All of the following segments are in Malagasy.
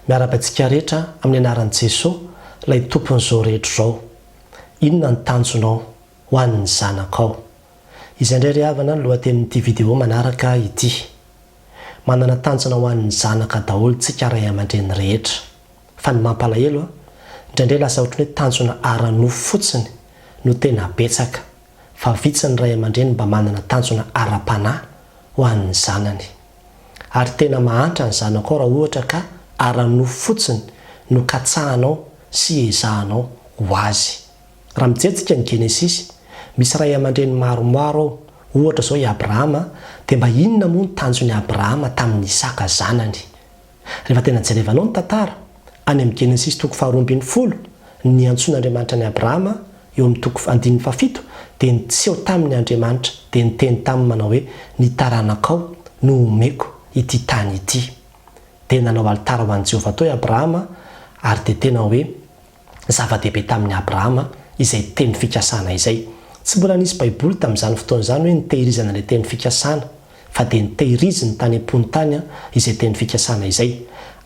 miara-batsika rehetra amin'ny anaran'i Jesosy ilay tompon'izao rehetra izao. Inona ny tanjonao ho an'ny zanakao? Izay indray ry havana ny lohatenin'ity vidéo manaraka ity. Manana tanjona ho an'ny zanaka daholo tsika ray aman-dreny rehetra. Fa ny mampalahelo indraindray lasa ohatran'ny hoe tanjona ara-nofo fotsiny no tena betsaka. Fa vitsy ny ray aman-dreny mba manana tanjona ara-panahy ho an'ny zanany. Ary tena mahantra ny zanakao raha ohatra ka ara-nofo fotsiny no katsahanao sy ezahanao ho azy. Raha mijery ny Genesisy, misy ray aman-dreny maromaro ohatra zao i Abrahama, dia mba inona moa ny tanjon'i Abrahama tamin'ny Isaka zanany? Rehefa tena jerevanao ny tantara any amin'ny Genesisy 2:20 ny antsoin'Andriamanitra ny Abrahama eo amin'ny 2:17 dia nitseho tamin'ny Andriamanitra dia niteny taminy manao hoe ny taranakao no omeko ity tany ity. Dia nanao alitara ho an'i Jehovah tao i Abrahama, ary dia tena hoe zava-dehibe tamin'ny Abrahama izay teny fikasana izay. Tsy mbola nisy baiboly tamin'izany fotoana izany hoe nitehirizana ilay teny fikasana, fa dia nitehiriziny tany am-pony tany izay teny fikasana izay.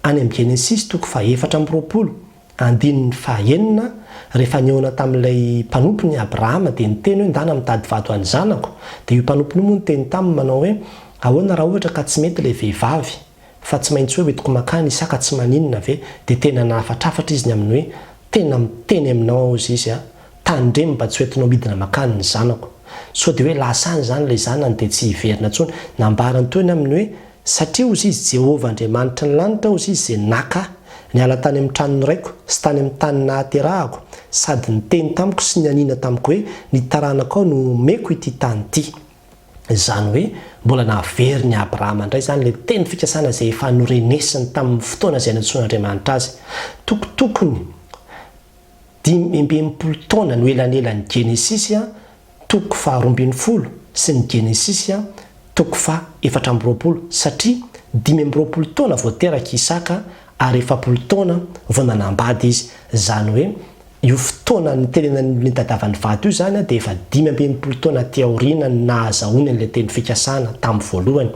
Any amin'ny Genesisy 4:20 andininy 9 rehefa niona tamin'ilay mpanompony Abrahama dia niteny hoe ndana mitady vady ho an'ny zanako. Dia io mpanompony moa niteny taminy manao hoe ahoana raha ohatra ka tsy mety ilay vehivavy, fa tsy maintsy hoe hoentiko makany Isaka tsy maninona ve? Dia tena nahafatrafatra izy ny aminy hoe tena miteny aminao izy tandremo mba tsy hoentinao midina makany ny zanako. So dia hoe lasany zany ilay zanany dia tsy hiverina intsony. Nambarany toy ny aminy hoe satria ozy izy Jehovah Andriamanitra ny lanitra ozy izy izay naka niala tany amin'ny tranony raiko sy tany amin'ny tany nahaterahako, sady niteny tamiko sy ny anina tamiko hoe ny taranakao no omeko ity tany ity. Izany hoe mbola nahavery ny Abrahama indray zany ilay teny fikasana izay efa norenesiny tamin'ny fotoana izay nantsoin'Andriamanitra azy. Tokony 5 taona no elanelan'ny Genesisy 2:20 sy ny Genesisy 2:20 satria 5 taona vao teraka Isaka ary 40 taona vao nanambady izy. Izany hoe io fotoana nitenena ny tadavan'ny vady io zany dia efa 15 taona teoriana nahazahoany ilay teny fikasana tamin'ny voalohany,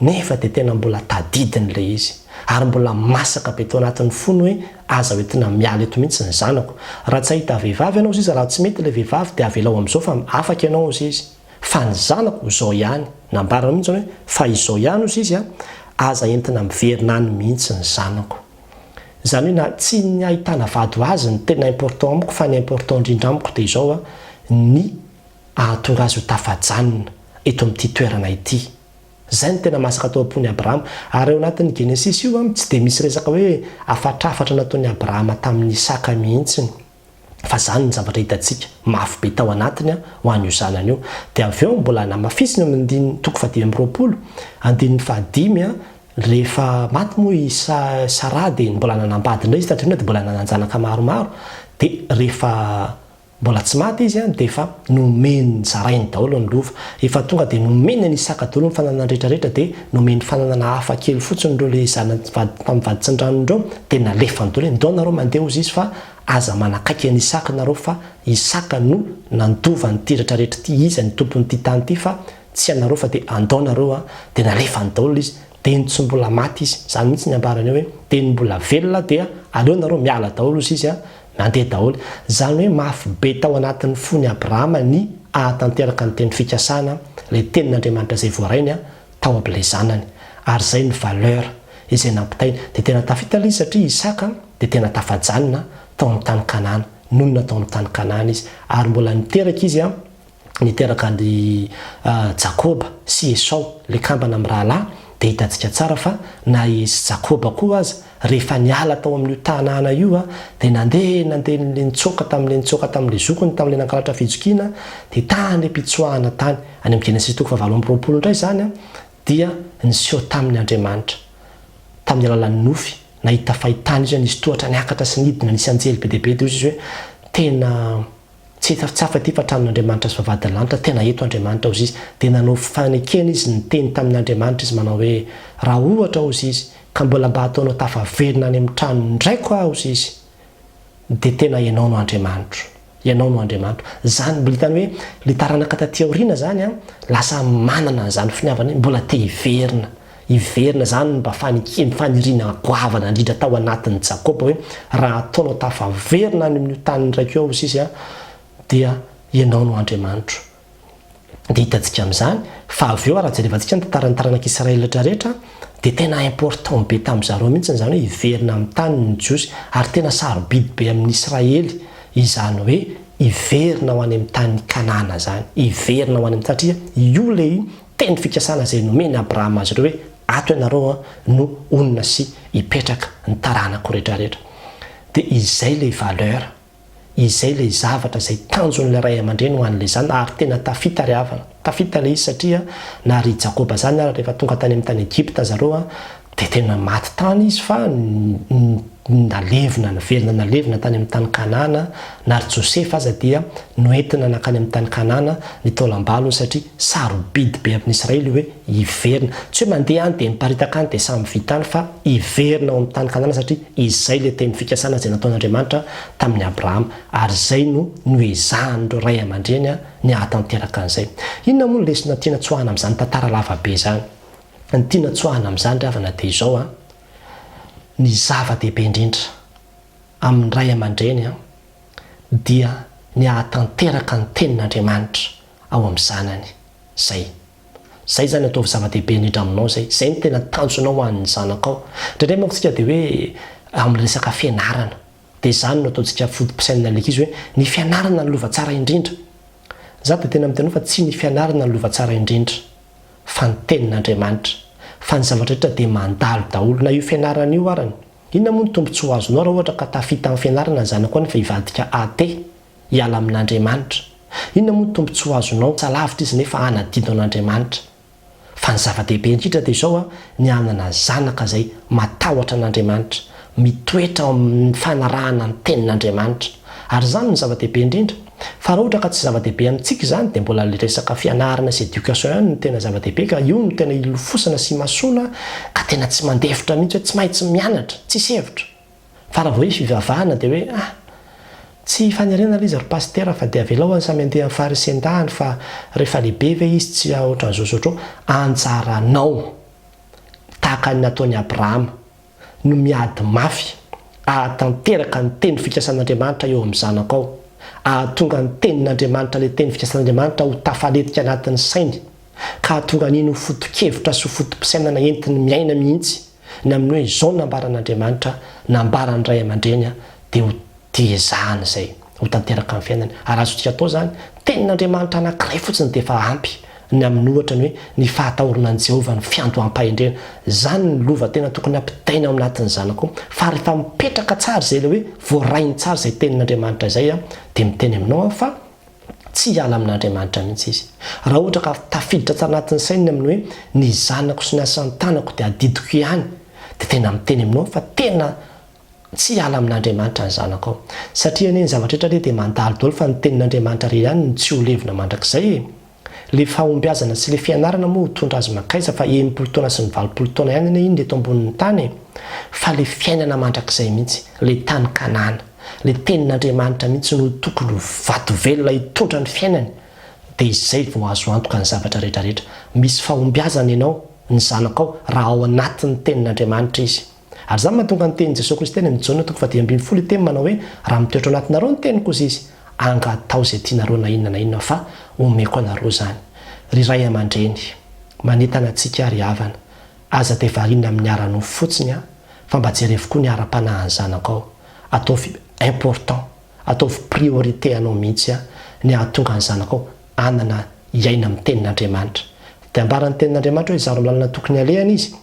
nefa dia tena mbola tadidiny ilay izy ary mbola masaka be tao anatin'ny fony hoe aza hoentina miala eto mihitsy ny zanako. Raha tsy ahita vehivavy ianao izy, raha tsy mety ilay vehivavy dia avelao amin'izao fa afaka ianao izy. Fa ny zanako izao ihany, nambarana mihitsy hoe fa izao ihany izy aza entina miverina any mihitsy ny zanako. Izany hoe na tsy ny ahitana vady ho azy ny tena important amiko, fa ny important indrindra amiko dia izao ny ahatonga azy ho tafajanona eto amin'ity toerana ity. Zay ny tena masaka tao am-pony Abrahama. Ary eo anatin'ny Genesisy io tsy dia misy resaka hoe afatrafatra nataon'ny Abrahama tamin'ny Isaka mihitsy, fa zany ny zavatra hitantsika mafy be tao anatiny ho an'io zanany io. Dia avy eo mbola namafisiny amin'ny 2:20 andininy 5 rehefa maty moa i Sara dia mbola nanambady indray izy tatrina dia mbola nananjanaka maromaro. Dia rehefa mbola tsy maty izy dia efa nomeny zarainy daholo ny lova. Efa tonga dia nomeny ny Isaka daholo ny fananana rehetrarehetra, dia nomeny fananana hafa kely fotsiny ireo le zanany tamin'ny vady tsy ndranondreo. Dia nalefany daholo hoe ndao nareo mandeha ozy izy fa aza manakaiky ny Isaka nareo, fa Isaka no nandova nyity rehetrarehetra ity, izy ny tompon'ity tany ity, fa tsy anareo fa dia andao nareo. Dia nalefany daholo izy. Teny tsy mbola maty izy, zany mihitsy ny ambarany hoe teny mbola velona dia aleo nareo miala daholo izy mandeha daholo. Zany hoe mafy be tao anatin'ny fony Abrahama ny ahatanteraka ny teny fikasana ilay tenin'Andriamanitra izay voarainy tao amin'ilay zanany. Ary zay ny valeur izay nampitainy. Dia tena tafita izy satria Isaka dia tena tafajanona tao amin'ny tany Kanana, nonona tao amin'ny tany Kanana izy. Ary mbola niteraka izy niteraka ny Jakoba sy Esau ilay kambana amin'ny rahalahy. Dia hitantsika tsara fa na izy Jakoba koa aza rehefa niala tao amin'io tanàna io dia nandeha nitsoka tamin'ilay zokony tamin'ilay nankalatra fijokina, dia tany mpitsoahana tany. Any amin'ny Genesisy 2:20 indray zany dia niseho tamin'ny Andriamanitra tamin'ny alalan'ny nofy. Nahita fahitana izy nisy tohatra niakatra sy nidina nisy anjely be dia be dia izy hoe tena tsy afa-ty fa tramin'Andriamanitra sy vavady lanitra, tena eto Andriamanitra ozy izy. Dia nanao fanekena izy niteny tamin'ny Andriamanitra izy manao hoe raha ohatra ozy izy ka mbola mba ataonao tafaverina any amin'ny trano ndraiko ozy izy, dia tena ianao no Andriamanitra, ianao no Andriamanitra. Zany mbola hitany hoe le taranaka taty aoriana zany lasa manana an'izany finiavana, mbola te hiverina iverina zany mba fanirina goavana indrindra tao anatin'ny Jakoba hoe raha ataonao tafaverina any amin'io tany raiky eo izy a dia ianao no Andriamanitra. Dia hitantsika amin'izany fa avy eo raha jerevantsika ny tantaran'Israely rehetrarehetra dia tena important be tamin'ny Zaro mihitsy zany hoe iverina amin'ny tany ny Jiosy ary tena sarobidy be amin'ny Israely izany hoe iverina ho any amin'ny tany Kanana zany, iverina ho any amin'ny satria io le teny fikasana izay nomeny Abrahama azy ireo hoe ato ianareo no onona sy hipetraka ny taranako rehetrarehetra. Dia izay le valeur, izay le zavatra izay tanjon'ilay ray aman-dreny ho an'ilay zany ary tena tafita ry havana, tafita le izy satria na ry Jakoba zany ary rehefa tonga tany amin'ny tany Egypta zareo dia tena maty tany izy fa nalevina tany amin'ny tany Kanana na ry Josefa aza dia noentina nakany amin'ny tany Kanana ny taolam-balony satria sarobidy be amin'ny Israely hoe iverina, tsy hoe mandeha any dia miparitaka any dia samy vitany fa iverina ao amin'ny tany Kanana satria izay le teny fikasana izay nataon'Andriamanitra tamin'ny Abrahama ary izay no noezahan'ireo ray aman-dreny ny ahatanteraka an'izay. Inona moa no lesona tiana tsoahana amin'izany tantara lavabe izany? Ny tiana tsoahana amin'izany ry havana dia izao ny zava-dehibe indrindra amin'ny ray aman-dreny dia ny ahatanteraka ny tenin'Andriamanitra ao amin'ny zanany. Zay zany ataovy zava-dehibe indrindra aminao zay ny tena tanjonao ho an'ny zanakao. Indrindray manko tsika dia hoe amin'ny resaka fianarana dia izany no ataontsika fotom-pisainana ilay izy hoe ny fianarana ny lova tsara indrindra. Za dia tena miteny fa tsy ny fianarana ny lova tsara indrindra fa ny tenin'Andriamanitra, fa ny zavatra rehetra dia mandalo daholo na io fianarana io arany. Inona moa ny tombotsoa azonao raha ohatra ka tafita amin'ny fianarana ny zanako nefa hivadika hiala amin'Andriamanitra? Inona moa ny tombotsoa azonao salavitra izy nefa hanadino an'Andriamanitra? Fa ny zava-dehibe indrindra dia izao ny anana zanaka izay matahotra an'Andriamanitra, mitoetra amin'ny fanarahana ny tenin'Andriamanitra. Ary izany ny zava-dehibe indrindra. Fa raha ohatra ka tsy zava-dehibe amintsika izany dia mbola resaka fianarana sy éducation ihany no tena zava-dehibe ka io no tena ilofosana sy masoana ka tena tsy mandefitra mihitsy hoe tsy maintsy mianatra, tsisy hevitra. Fa raha vao hoe fivavahana dia hoe tsy fanerena ilay izy ry pastera fa dia avelao samy andeha amin'ny farisean-dahany fa rehefa lehibe ve izy tsy ohatran'izao ohatro anjaranao tahaka ny nataon'ny Abrahama no miady mafy ahatanteraka ny teny fikasan'Andriamanitra eo amin'ny zanakao, ahatonga ny tenin'Andriamanitra ilay teny fikasan'Andriamanitra ho tafaletika anatin'ny sainy ka ahatonga n'iny ho foto-kevitra sy ho fotom-pisainana entiny miaina mihitsy ny amin'ny hoe izao nambaran'Andriamanitra nambaran'ny ray aman-dreny dia ho tiezahana izay ho tanteraka amin'ny fiainana. Ary azontsika atao zany tenin'Andriamanitra anankiray fotsiny dia efa ampy ny amin'ny ohatra ny hoe ny fahatahorana an'i Jehovah ny fiandoham-pahendrena. Zany ny lova tena tokony ampitaina ao anatin'ny zanako. Fa rehefa mipetraka tsara izay ilay hoe voarainy tsara izay tenin'Andriamanitra izay dia miteny aminao fa tsy hiala amin'Andriamanitra mihitsy izy. Raha ohatra ka tafiditra tsara anatin'ny sainy amin'ny hoe ny zanako sy ny asan'ny tanako dia adidiko ihany dia tena miteny aminao fa tena tsy hiala amin'Andriamanitra ny zanakao. Satria ny zavatra rehetra dia mandalo daholo fa ny tenin'Andriamanitra iray ihany no tsy ho levina mandrakizay. Le fahombiazana sy le fianarana moa hitondra azy makaisa fa 80 taona sy 90 taona ihany iny dia eto ambonin'ny tany. Fa le fiainana mandrakizay mihitsy, le tany Kanana, le tenin'Andriamanitra mihitsy no tokony vato velona hitondra ny fiainany. Dia izay vao azo antoka ny zavatra rehetrarehetra. Misy fahombiazana ianao ny zanakao raha ao anatin'ny tenin'Andriamanitra izy. Ary izany mahatonga ny tenin' Jesosy Kristy teny amin'ny Jaona 10:20 teny manao hoe raha mitoetra ao anatinareo ny teniko izy angatao izay tianareo na inona fa omeko anareo zany. Ry ray aman-dreny manentana antsika ry havana aza dia variana amin'ny arano fotsiny fa mba jerevy koa ny ara-panahany zanakao. Ataovy important, ataovy priorité anao mihitsy ny ahatonga ny zanakao anana iaina amin'ny tenin'Andriamanitra. Dia ambaran'ny tenin'Andriamanitra hoe Zaro lalana tokony halehany izy.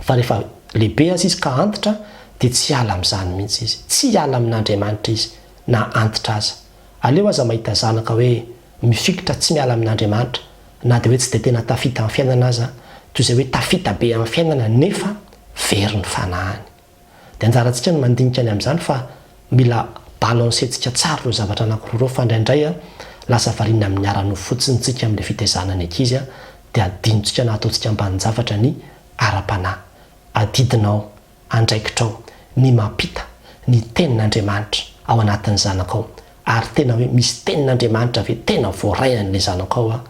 Fa rehefa lehibe azy izy ka antitra dia tsy hiala amin'izany mihitsy izy, tsy hiala amin'Andriamanitra izy na antitra aza. Aleo aza mahita zanaka hoe mifikitra tsy miala amin'Andriamanitra na dia hoe tsy dia tena tafita amin'ny fiainana aza toy izay hoe tafita be amin'ny fiainana nefa very ny fanahany. Dia anjarantsika no mandinika ny amin'izany fa mila balansentsika tsara ireo zavatra anankiroa ireo fa indraindray lasa variana amin'ny arano fotsiny tsika amin'ilay fitaizana ny ankizy dia adinontsika na ataontsika ambanin-javatra ny ara-panahy. Adidinao, andraikitrao ny mampita ny tenin'Andriamanitra ao anatin'ny zanakao. Ary tena hoe misy tenin'Andriamanitra ve tena voarainan'ilay zanakao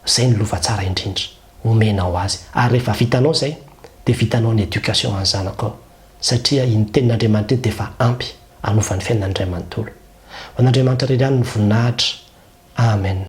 izay ny lova tsara indrindra omenao azy. Ary rehefa vitanao izay dia vitanao ny éducation any zanakao satria iny tenin'Andriamanitra dia efa ampy anovan'ny fiainan'Andriamanitolo. Ho an'Andriamanitra ry ihany ny voninahitra. Amen.